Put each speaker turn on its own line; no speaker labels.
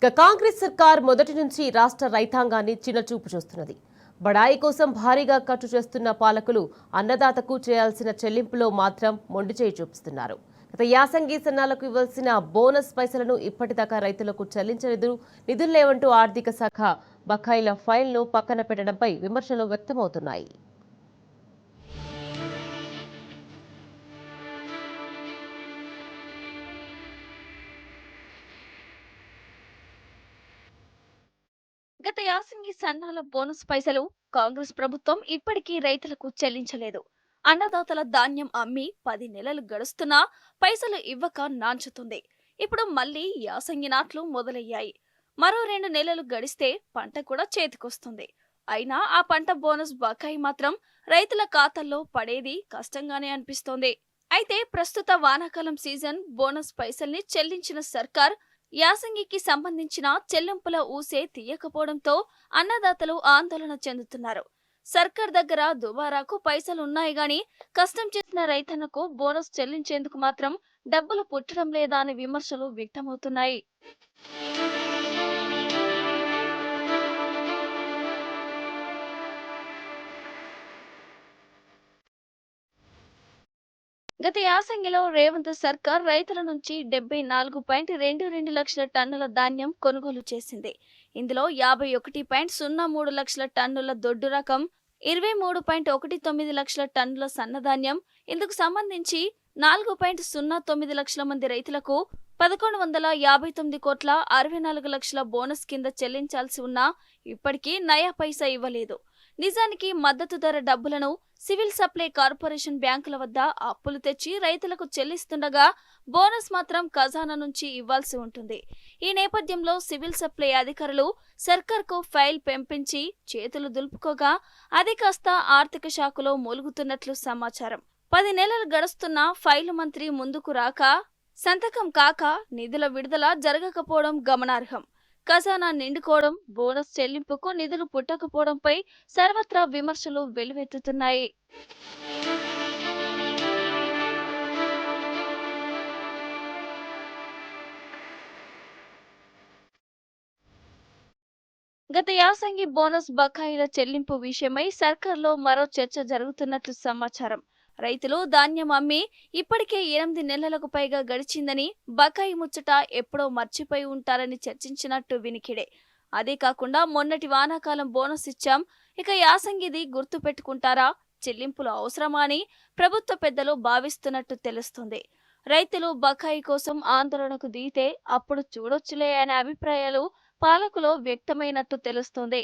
కాంగ్రెస్ సర్కార్ మొదటి నుంచి రాష్ట్ర రైతాంగాన్ని చిన్నచూపు చూస్తున్నది. బడాయి కోసం భారీగా ఖర్చు చేస్తున్న పాలకులు అన్నదాతకు చేయాల్సిన చెల్లింపులో మాత్రం మొండిచేయి చూపిస్తున్నారు. గత యాసంగి సన్నాలకు ఇవ్వాల్సిన బోనస్ పైసలను ఇప్పటిదాకా రైతులకు చెల్లించలేదు. నిధులు లేవంటూ ఆర్థిక శాఖ బకాయిల ఫైల్ను పక్కన పెట్టడంపై విమర్శలు వ్యక్తమవుతున్నాయి.
గత యాసంగి సన్నాల బోనస్ పైసలు కాంగ్రెస్ ప్రభుత్వం ఇప్పటికీ రైతులకు చెల్లించలేదు. అన్నదాతల ధాన్యం అమ్మి 10 నెలలు గడుస్తున్నా పైసలు ఇవ్వక నాంచుతుంది. ఇప్పుడు మళ్లీ యాసంగి నాట్లు మొదలయ్యాయి. మరో 2 నెలలు గడిస్తే పంట కూడా చేతికొస్తుంది. అయినా ఆ పంట బోనస్ బకాయి మాత్రం రైతుల ఖాతాల్లో పడేది కష్టంగానే అనిపిస్తోంది. అయితే ప్రస్తుత వానాకాలం సీజన్ బోనస్ పైసల్ని చెల్లించిన సర్కార్ యాసంగికి సంబంధించిన చెల్లింపుల ఊసే తీయకపోవడంతో అన్నదాతలు ఆందోళన చెందుతున్నారు. సర్కార్ దగ్గర దుబారాకు పైసలు ఉన్నాయి గాని కష్టం చేసిన రైతన్నకు బోనస్ చెల్లించేందుకు మాత్రం డబ్బులు పుట్టడం లేదా అనే విమర్శలు వ్యక్తమవుతున్నాయి. గత యాసంగిలో రేవంత్ సర్కార్ రైతుల నుంచి 74.22 లక్షల టన్నుల ధాన్యం కొనుగోలు చేసింది. ఇందులో 51.03 లక్షల టన్నుల దొడ్డు రకం, 23.19 లక్షల టన్నుల సన్నధాన్యం. ఇందుకు సంబంధించి 4.09 లక్షల మంది రైతులకు 1159 కోట్ల 64 లక్షల బోనస్ కింద చెల్లించాల్సి ఉన్నా ఇప్పటికీ నయా పైసా ఇవ్వలేదు. నిజానికి మద్దతు ధర డబ్బులను సివిల్ సప్లై కార్పొరేషన్ బ్యాంకుల వద్ద అప్పులు తెచ్చి రైతులకు చెల్లిస్తుండగా బోనస్ మాత్రం ఖజానా నుంచి ఇవ్వాల్సి ఉంటుంది. ఈ నేపథ్యంలో సివిల్ సప్లై అధికారులు సర్కార్కు ఫైల్ పెంపించి చేతులు దులుపుకోగా అది కాస్త ఆర్థిక శాఖలో మూలుగుతున్నట్లు సమాచారం. 10 నెలలు గడుస్తున్నా ఫైలు మంత్రి ముందుకు రాక, సంతకం కాక నిధుల విడుదల జరగకపోవడం గమనార్హం. ఖజానా నిండుకోవడం, బోనస్ చెల్లింపుకు నిధులు పుట్టకపోవడంపై సర్వత్రా విమర్శలు వెల్లువెత్తుతున్నాయి. గత యాసంగి బోనస్ బకాయిల చెల్లింపు విషయమై సర్కార్లో మరో చర్చ జరుగుతున్నట్లు సమాచారం. రైతులు ధాన్యం అమ్మి ఇప్పటికే 8 నెలలకు పైగా గడిచిందని, బకాయి ముచ్చట ఎప్పుడో మర్చిపోయి ఉంటారని చర్చించినట్టు వినికిడే. అదే కాకుండా మొన్నటి వానాకాలం బోనస్ ఇచ్చాం, ఇక యాసంగిది గుర్తు పెట్టుకుంటారా, చెల్లింపులు అవసరమా అని ప్రభుత్వ పెద్దలు భావిస్తున్నట్టు తెలుస్తుంది. రైతులు బకాయి కోసం ఆందోళనకు దిగితే అప్పుడు చూడొచ్చులే అనే అభిప్రాయాలు పాలకులో వ్యక్తమైనట్టు తెలుస్తోంది.